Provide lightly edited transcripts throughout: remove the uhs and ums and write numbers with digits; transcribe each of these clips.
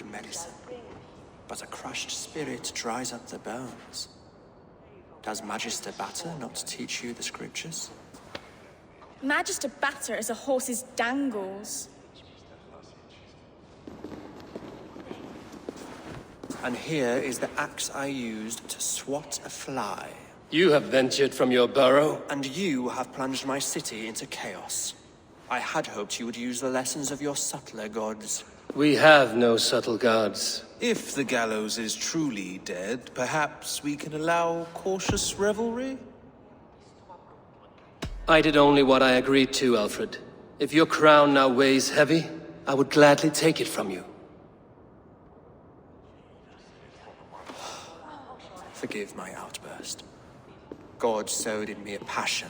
good medicine, but a crushed spirit dries up the bones. Does Magister Batter not teach you the scriptures? Magister Batter is a horse's dangles. And here is the axe I used to swat a fly. You have ventured from your burrow? And you have plunged my city into chaos. I had hoped you would use the lessons of your subtler gods. We have no subtle gods. If the gallows is truly dead, perhaps we can allow cautious revelry? I did only what I agreed to, Alfred. If your crown now weighs heavy, I would gladly take it from you. Forgive my outburst. God sowed in me a passion,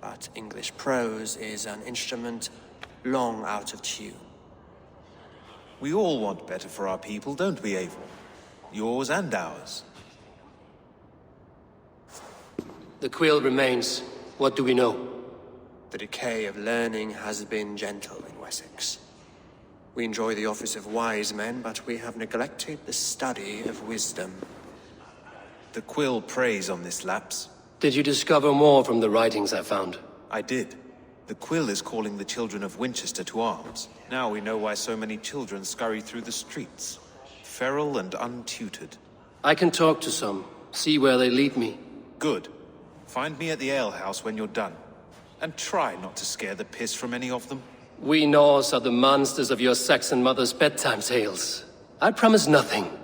but English prose is an instrument long out of tune. We all want better for our people, don't we, Eivor? Yours and ours. The quill remains. What do we know? The decay of learning has been gentle in Wessex. We enjoy the office of wise men, but we have neglected the study of wisdom. The quill preys on this lapse. Did you discover more from the writings I found? I did. The quill is calling the children of Winchester to arms. Now we know why so many children scurry through the streets. Feral and untutored. I can talk to some, see where they lead me. Good. Find me at the alehouse when you're done. And try not to scare the piss from any of them. We Norse are the monsters of your Saxon mother's bedtime tales. I promise nothing.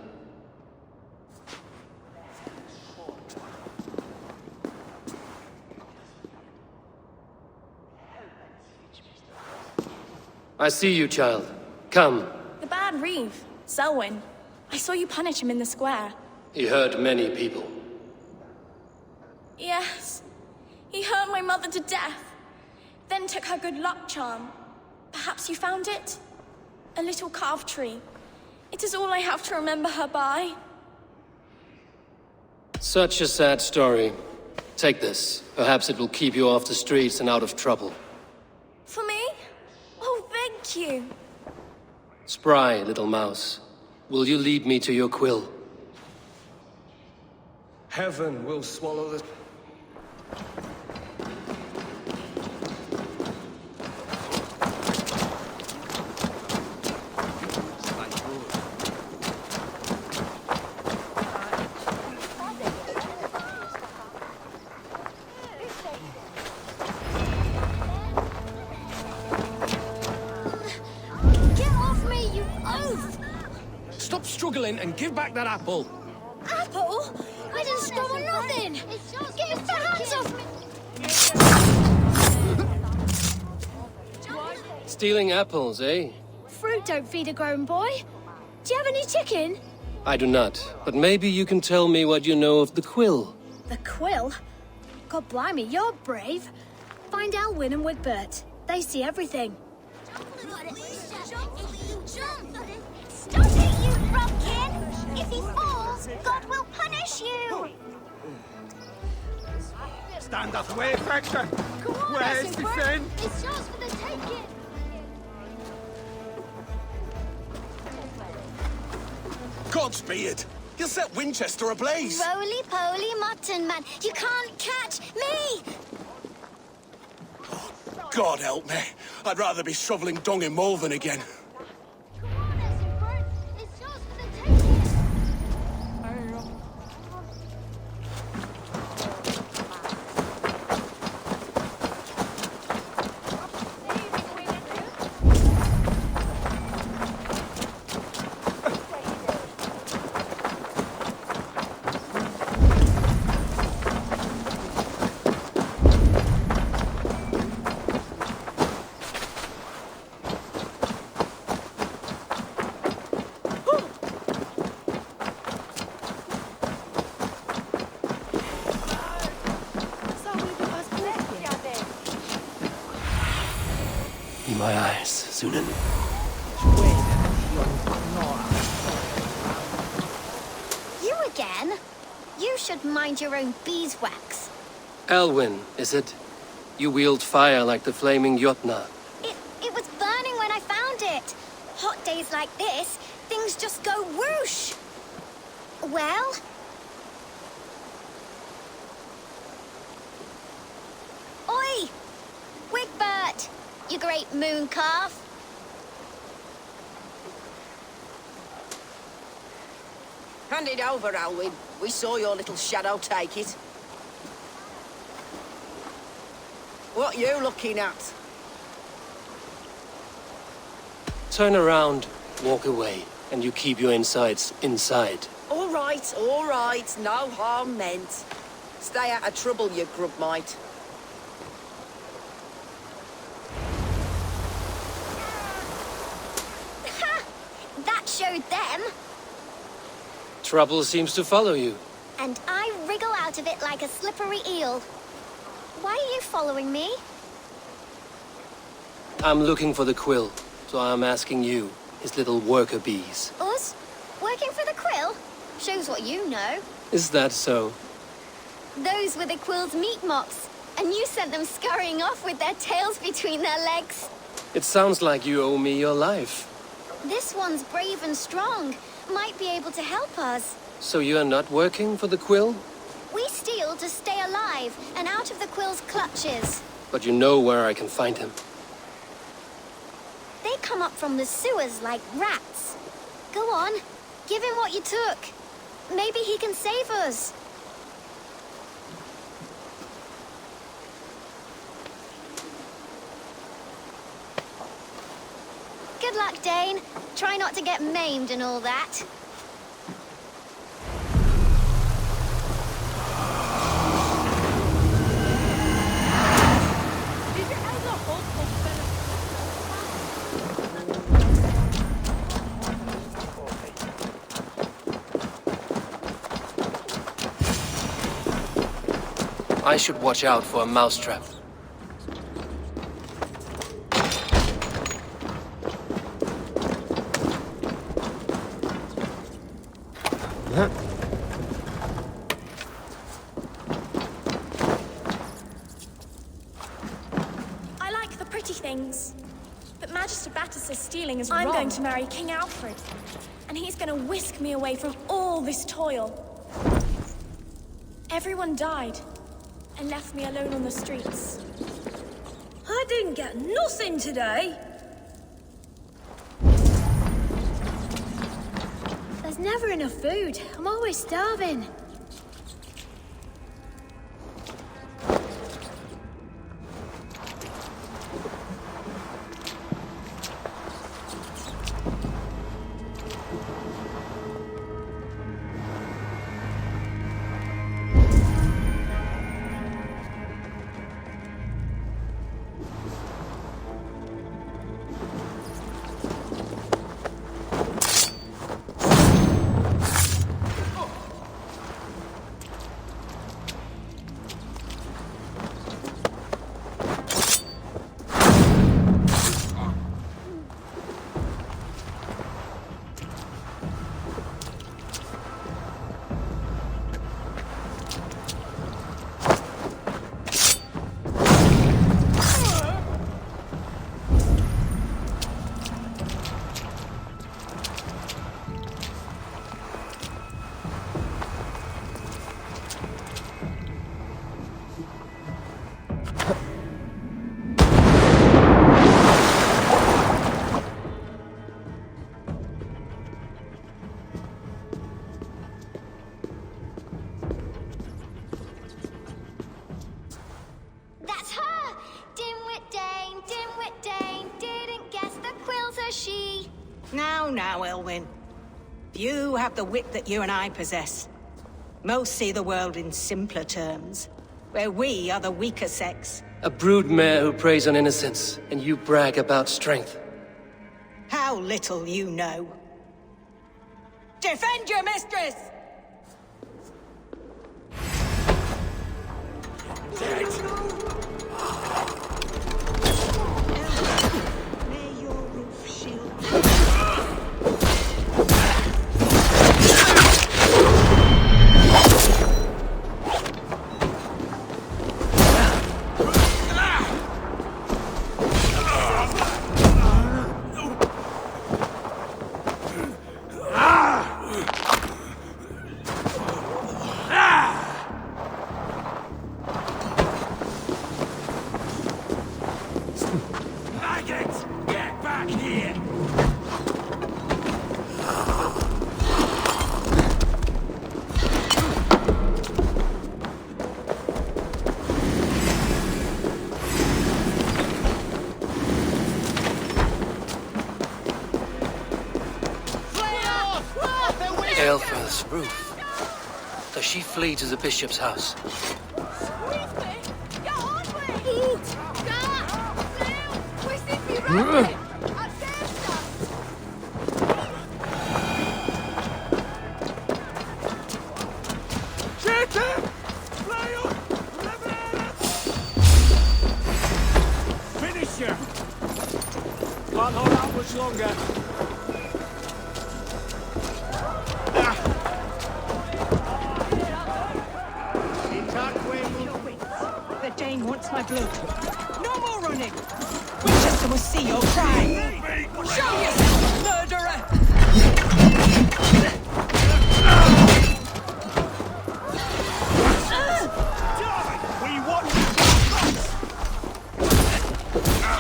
I see you, child. Come. The bad Reeve, Selwyn. I saw you punish him in the square. He hurt many people. Yes. He hurt my mother to death. Then took her good luck charm. Perhaps you found it? A little carved tree. It is all I have to remember her by. Such a sad story. Take this. Perhaps it will keep you off the streets and out of trouble. For me? Oh, thank you. Spry, little mouse. Will you lead me to your quill? Heaven will swallow the... Stop struggling and give back that apple. Apple? I didn't steal nothing! Get your hands off me! Stealing apples, eh? Fruit don't feed a grown boy. Do you have any chicken? I do not, but maybe you can tell me what you know of the quill. The quill? God blimey, you're brave. Find Elwyn and Wigbert. They see everything. Stop it, you Frogkin! If he falls, God will punish you! Stand up, way, Fracture! Where's the friend? It's yours for the taking! Godspeed! You'll set Winchester ablaze! Roly-poly mutton man, you can't catch me! God help me. I'd rather be shoveling dung in Malvern again. In my eyes, Sunan. You again? You should mind your own beeswax. Elwyn, is it? You wield fire like the flaming Jotnar. It was burning when I found it. Hot days like this, things just go whoosh. Well? Oi! Wigbert, you great moon calf. Hand it over, Alwyn. We saw your little shadow take it. What you looking at? Turn around, walk away, and you keep your insides inside. All right, no harm meant. Stay out of trouble, you grub mite. Ha! That showed them. Trouble seems to follow you. And I wriggle out of it like a slippery eel. Why are you following me? I'm looking for the quill, so I'm asking you, his little worker bees. Us? Working for the quill? Shows what you know. Is that so? Those were the quill's meat mops, and you sent them scurrying off with their tails between their legs. It sounds like you owe me your life. This one's brave and strong. Might be able to help us. So you are not working for the quill? We steal to stay alive and out of the quill's clutches. But you know where I can find him. They come up from the sewers like rats. Go on, give him what you took. Maybe he can save us. Good luck, Dane. Try not to get maimed and all that. I should watch out for a mousetrap. I like the pretty things. But Magister Battus's stealing is wrong. I'm going to marry King Alfred. And he's going to whisk me away from all this toil. Everyone died. And left me alone on the streets. I didn't get nothing today. There's never enough food. I'm always starving. Now, Elwyn. Few have the wit that you and I possess. Most see the world in simpler terms, where we are the weaker sex. A broodmare who preys on innocence, and you brag about strength. How little you know. Defend your mistress! May your roof shield. Aelfra's roof. Does she flee to the bishop's house? Finish her! Can't hold out much longer. The Dane wants my blood. No more running! Winchester must see your crime! Show yourself, murderer! We want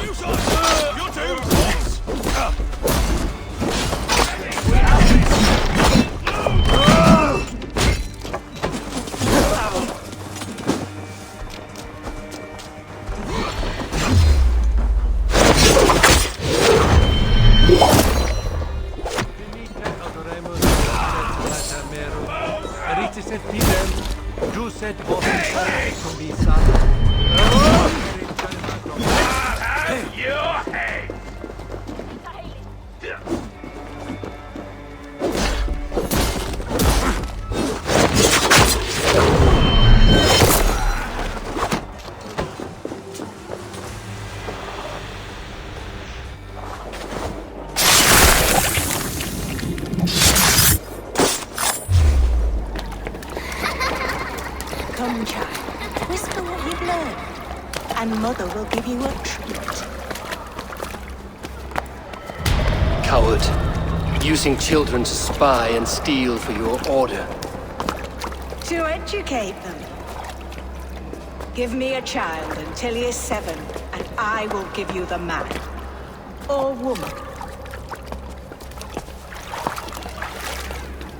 you shots! You two! Come, child. Whisper what you've learned, and Mother will give you a treat. Coward. Using children to spy and steal for your order. To educate them. Give me a child until he is 7, and I will give you the man. Or woman.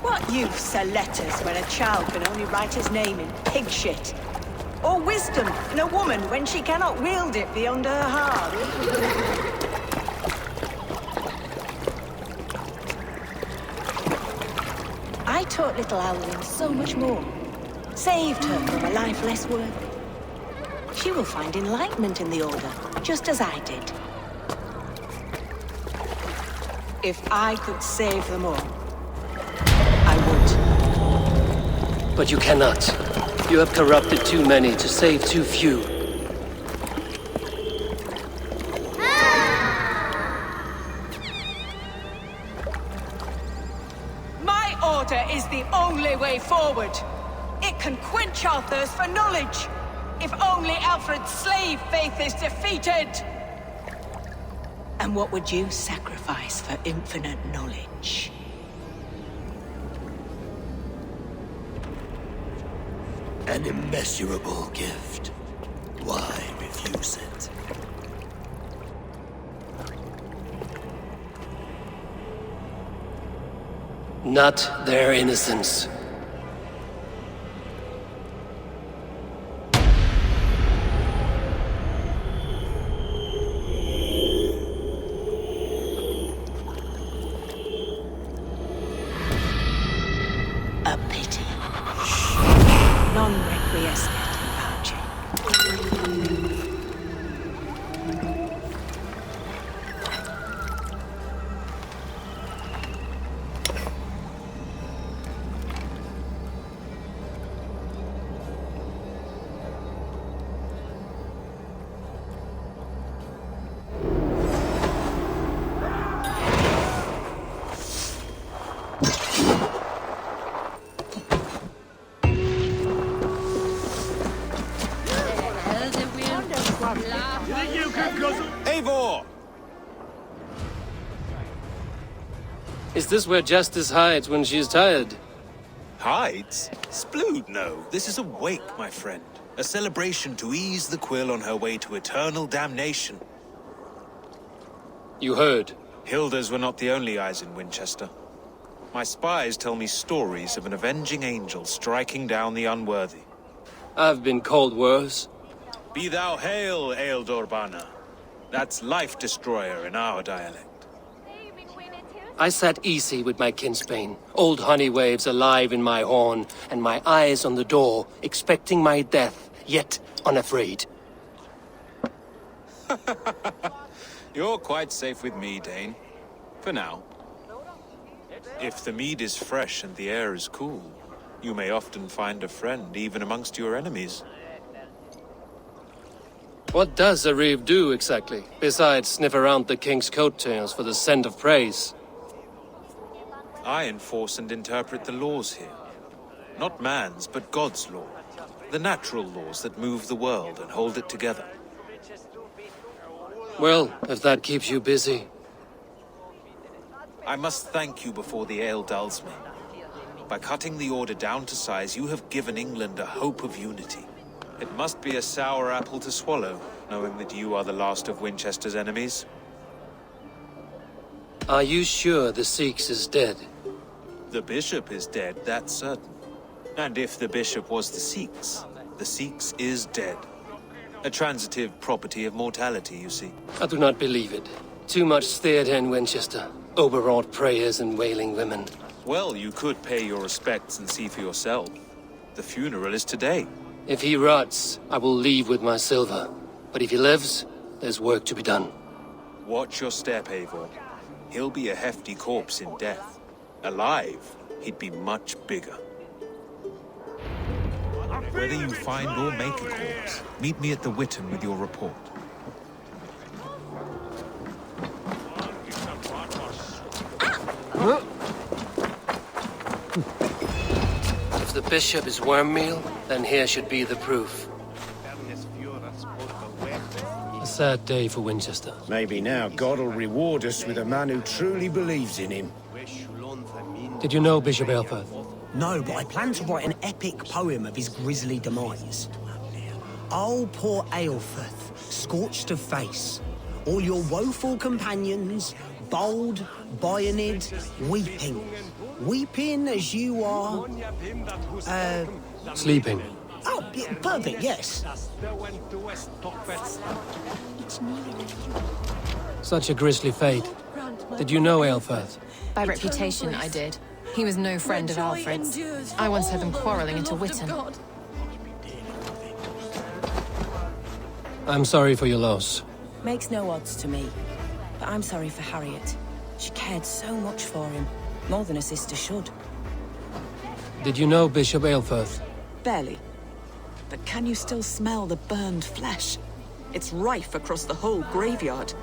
What use are letters when a child can only write his name in pig shit? Or wisdom in a woman when she cannot wield it beyond her heart? I taught little Alwyn so much more. Saved her from a life less worthy. She will find enlightenment in the Order, just as I did. If I could save them all, I would. But you cannot. You have corrupted too many to save too few. My order is the only way forward. It can quench our thirst for knowledge. If only Alfred's slave faith is defeated. And what would you sacrifice for infinite knowledge? An immeasurable gift. Why refuse it? Not their innocence. A pity. Non requiescat in pace. Eivor! Is this where Justice hides when she is tired? Hides? Splood, no. This is a wake, my friend. A celebration to ease the Quill on her way to eternal damnation. You heard. Hilda's were not the only eyes in Winchester. My spies tell me stories of an avenging angel striking down the unworthy. I've been called worse. Be thou hail, Ealdor Bana. That's Life Destroyer in our dialect. I sat easy with my kinsbane, old honey waves alive in my horn, and my eyes on the door, expecting my death, yet unafraid. You're quite safe with me, Dane. For now. If the mead is fresh and the air is cool, you may often find a friend even amongst your enemies. What does a reeve do exactly, besides sniff around the king's coattails for the scent of praise? I enforce and interpret the laws here. Not man's, but God's law. The natural laws that move the world and hold it together. Well, if that keeps you busy. I must thank you before the ale dulls me. By cutting the order down to size, you have given England a hope of unity. It must be a sour apple to swallow, knowing that you are the last of Winchester's enemies. Are you sure the Sikhs is dead? The bishop is dead, that's certain. And if the bishop was the Sikhs is dead. A transitive property of mortality, you see. I do not believe it. Too much theatre in Winchester. Overwrought prayers and wailing women. Well, you could pay your respects and see for yourself. The funeral is today. If he rots, I will leave with my silver. But if he lives, there's work to be done. Watch your step, Eivor. He'll be a hefty corpse in death. Alive, he'd be much bigger. Whether you find or make a corpse, meet me at the Witten with your report. If the bishop is worm meal, then here should be the proof. A sad day for Winchester. Maybe now God will reward us with a man who truly believes in him. Did you know Bishop Aelfirth? No, but I plan to write an epic poem of his grisly demise. Oh, poor Aelfirth, scorched of face. All your woeful companions, bold, bayoneted, weeping. Weeping as you are... Sleeping. Oh, yeah, perfect, yes. Such a grisly fate. Did you know Aelfirth? By reputation, I did. He was no friend of Alfred's. I once heard them quarrelling into Witten. I'm sorry for your loss. Makes no odds to me. But I'm sorry for Harriet. She cared so much for him. More than a sister should. Did you know Bishop Aelfirth? Barely. But can you still smell the burned flesh? It's rife across the whole graveyard.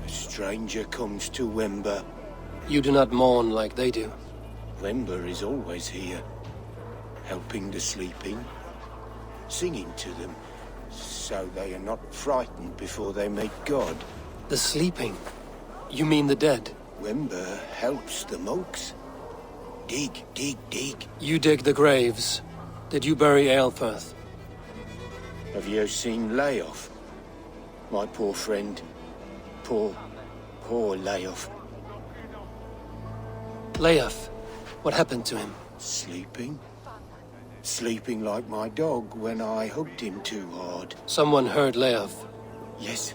A stranger comes to Wember. You do not mourn like they do. Wember is always here, helping the sleeping, singing to them, so they are not frightened before they meet God. The sleeping? You mean the dead? Wember helps the monks. Dig, dig, dig. You dig the graves. Did you bury Aelfirth? Have you seen Leof? My poor friend. Poor Leof. Leof? What happened to him? Sleeping. Sleeping like my dog when I hugged him too hard. Someone heard Leof. Yes.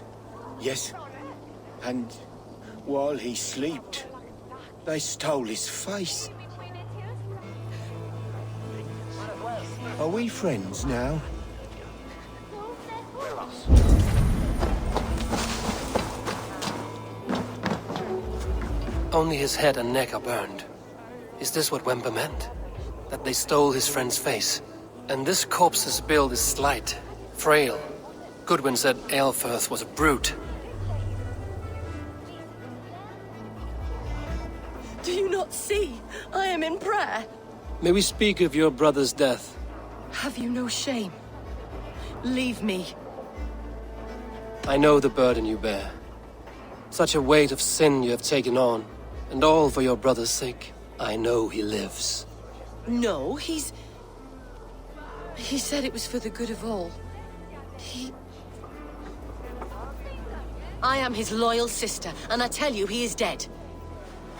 And while he slept, they stole his face. Are we friends now? Only his head and neck are burned. Is this what Wember meant? That they stole his friend's face? And this corpse's build is slight, frail. Goodwin said Aelfirth was a brute. Do you not see? I am in prayer. May we speak of your brother's death? Have you no shame? Leave me. I know the burden you bear. Such a weight of sin you have taken on, and all for your brother's sake. I know he lives. No, He said it was for the good of all. I am his loyal sister, and I tell you he is dead.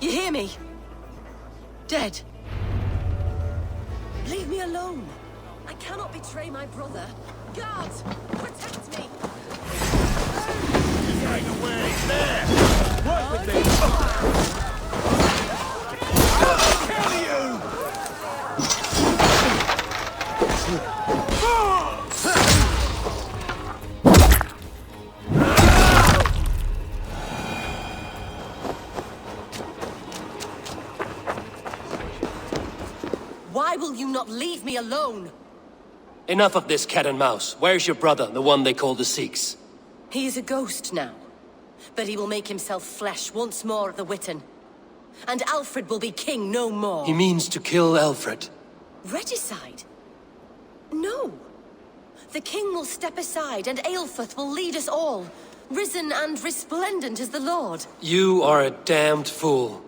You hear me? Dead. Leave me alone. I cannot betray my brother. Guards, protect me! Why will you not leave me alone? Enough of this cat and mouse. Where's your brother, the one they call the Sikhs? He is a ghost now. But he will make himself flesh once more at the Witten. And Alfred will be king no more. He means to kill Alfred. Regicide? No. The king will step aside and Aelfirth will lead us all. Risen and resplendent as the Lord. You are a damned fool.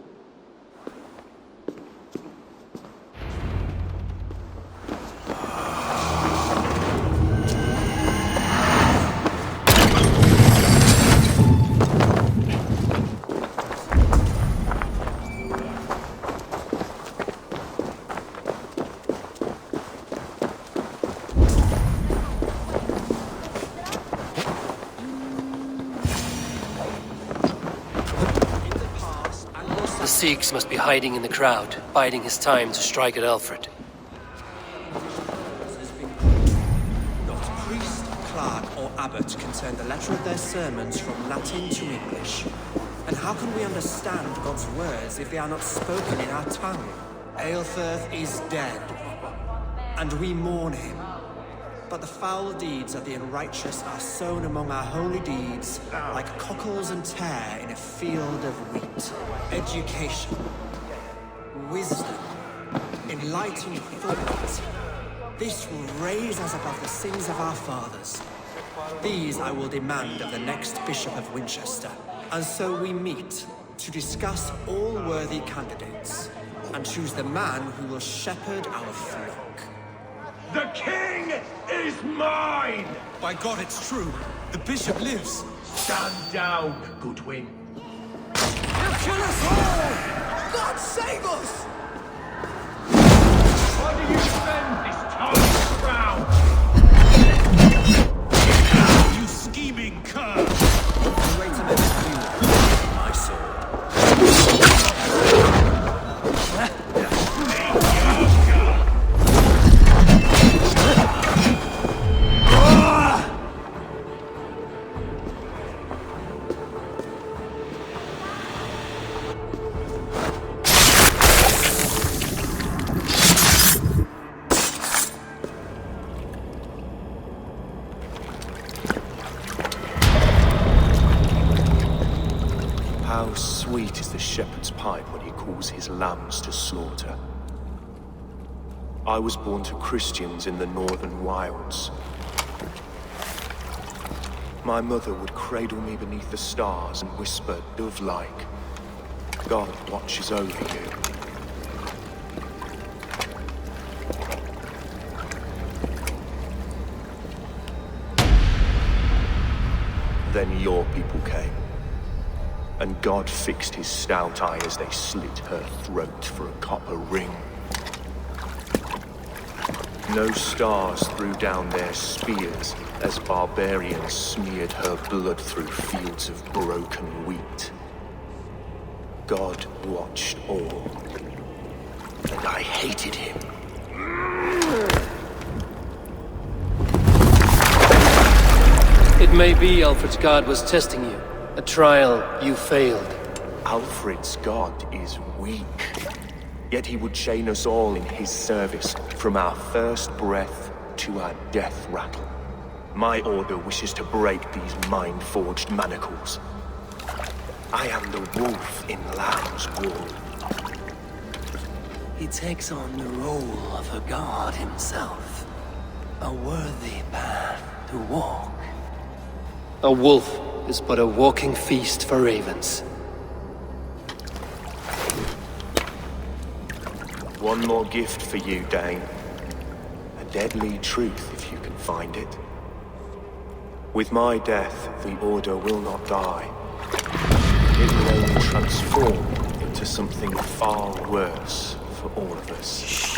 The Sikhs must be hiding in the crowd, biding his time to strike at Alfred. Not priest, clerk, or abbot can turn the letter of their sermons from Latin to English. And how can we understand God's words if they are not spoken in our tongue? Aelfirth is dead, and we mourn him. But the foul deeds of the unrighteous are sown among our holy deeds, like cockles and tare in a field of wheat. Education, wisdom, enlightened thought. This will raise us above the sins of our fathers. These I will demand of the next Bishop of Winchester. And so we meet to discuss all worthy candidates and choose the man who will shepherd our flock. The king is mine! By God, it's true. The bishop lives. Stand down, Goodwin. He'll kill us all! God save us! Why do you spend this time around? You scheming cur! Wait a minute, my sword. How sweet is the shepherd's pipe when he calls his lambs to slaughter. I was born to Christians in the northern wilds. My mother would cradle me beneath the stars and whisper, dove-like, God watches over you. Then your people came. And God fixed his stout eye as they slit her throat for a copper ring. No stars threw down their spears as barbarians smeared her blood through fields of broken wheat. God watched all, and I hated him. It may be Alfred's God was testing you. A trial you failed. Alfred's God is weak. Yet he would chain us all in his service, from our first breath to our death rattle. My order wishes to break these mind-forged manacles. I am the wolf in lamb's wool. He takes on the role of a god himself. A worthy path to walk. A wolf is but a walking feast for ravens. One more gift for you, Dane. A deadly truth, if you can find it. With my death, the Order will not die. It will transform into something far worse for all of us.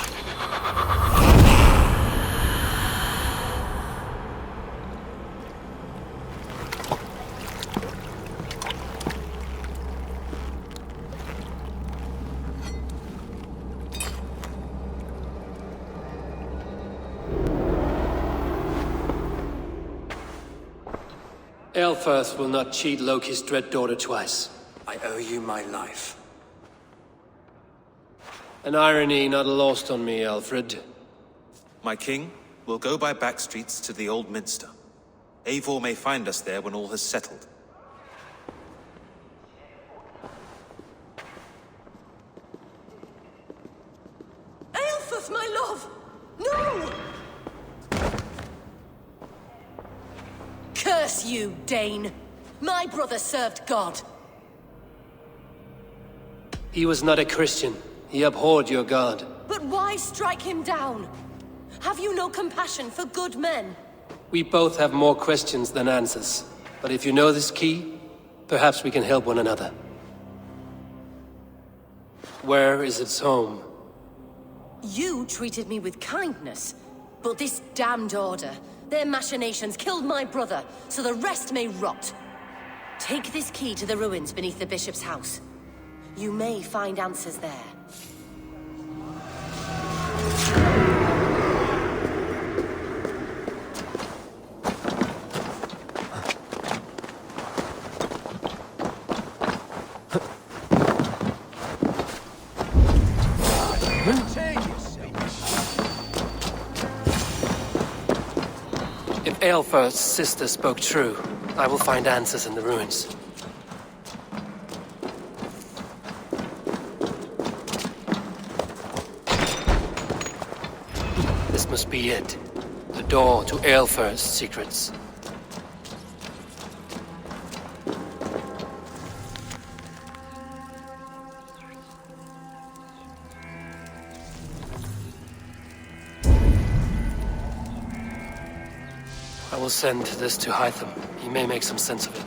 Aelfirth will not cheat Loki's dread daughter twice. I owe you my life. An irony not lost on me, Alfred. My king, we'll go by back streets to the Old Minster. Eivor may find us there when all has settled. Aelfus, my love! No! Curse you, Dane! My brother served God. He was not a Christian. He abhorred your god. But why strike him down? Have you no compassion for good men? We both have more questions than answers. But if you know this key, perhaps we can help one another. Where is its home? You treated me with kindness, but this damned order, their machinations killed my brother, so the rest may rot. Take this key to the ruins beneath the bishop's house. You may find answers there. If Aelfir's sister spoke true, I will find answers in the ruins. This must be it. The door to Aelfir's secrets. I will send this to Hytham. He may make some sense of it.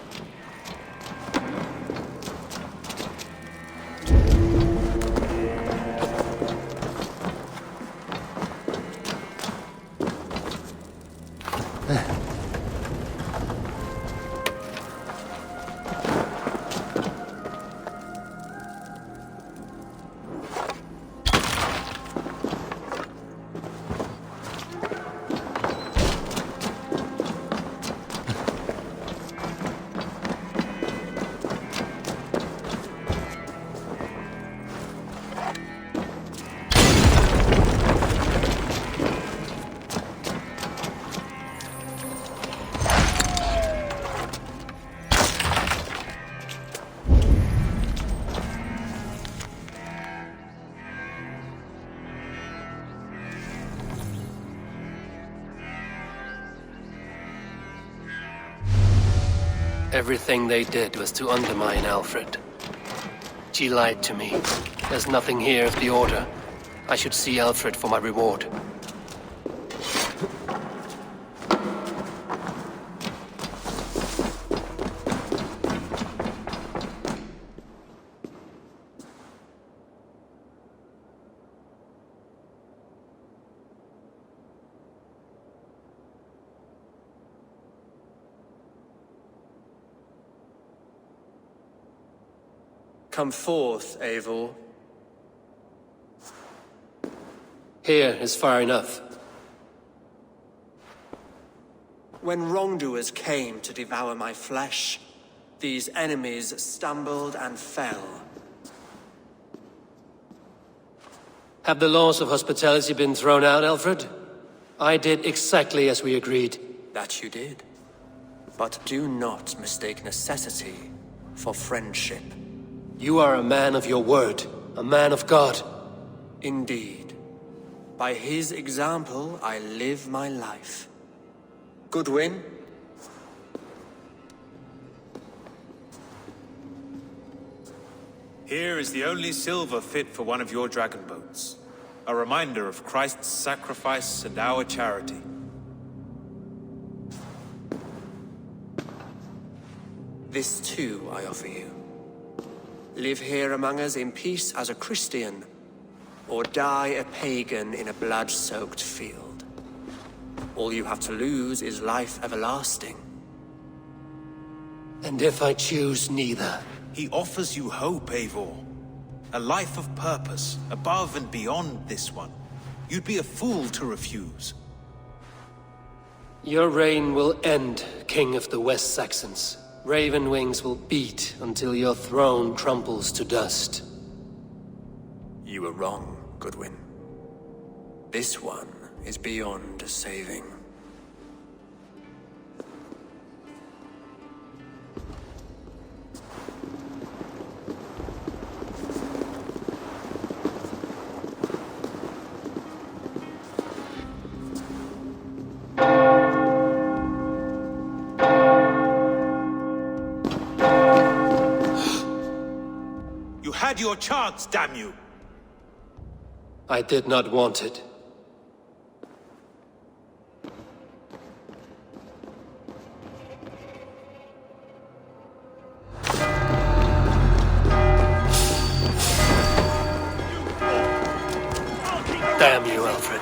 Everything they did was to undermine Alfred. She lied to me. There's nothing here of the Order. I should see Alfred for my reward. Come forth, Eivor. Here is far enough. When wrongdoers came to devour my flesh, these enemies stumbled and fell. Have the laws of hospitality been thrown out, Alfred? I did exactly as we agreed. That you did. But do not mistake necessity for friendship. You are a man of your word, a man of God. Indeed. By his example, I live my life. Goodwin? Here is the only silver fit for one of your dragon boats. A reminder of Christ's sacrifice and our charity. This too I offer you. Live here among us in peace as a Christian, or die a pagan in a blood-soaked field. All you have to lose is life everlasting. And if I choose neither? He offers you hope, Eivor. A life of purpose, above and beyond this one. You'd be a fool to refuse. Your reign will end, King of the West Saxons. Raven wings will beat until your throne crumbles to dust. You were wrong. Goodwin. This one is beyond saving. You had your chance, damn you! I did not want it. Damn you, Alfred.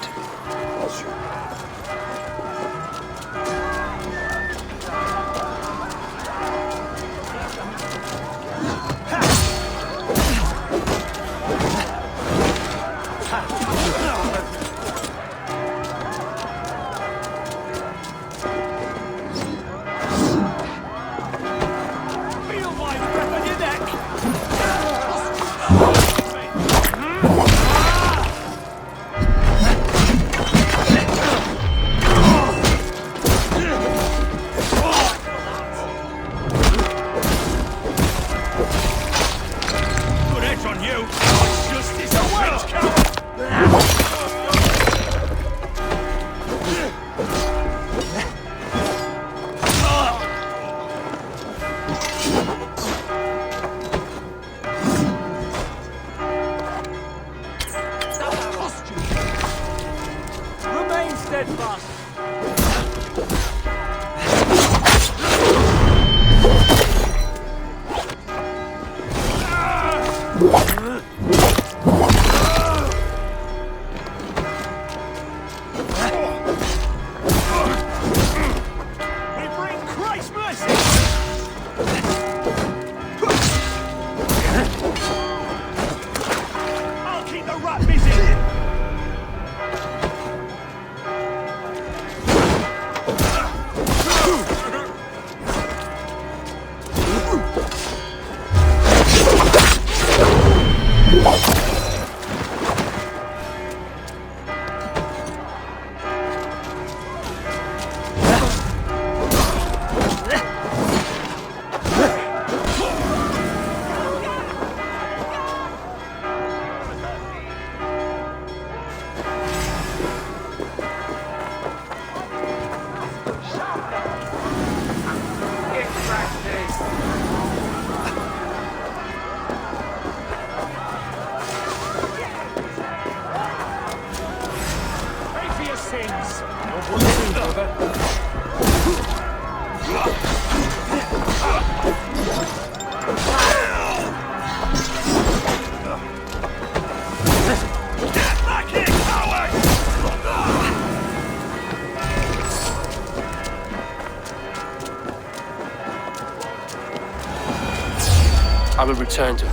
I will return to it.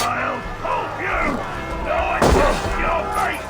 I'll help you! No, I trust your fate!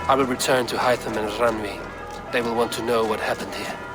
I will return to Hytham and Ranvi. They will want to know what happened here.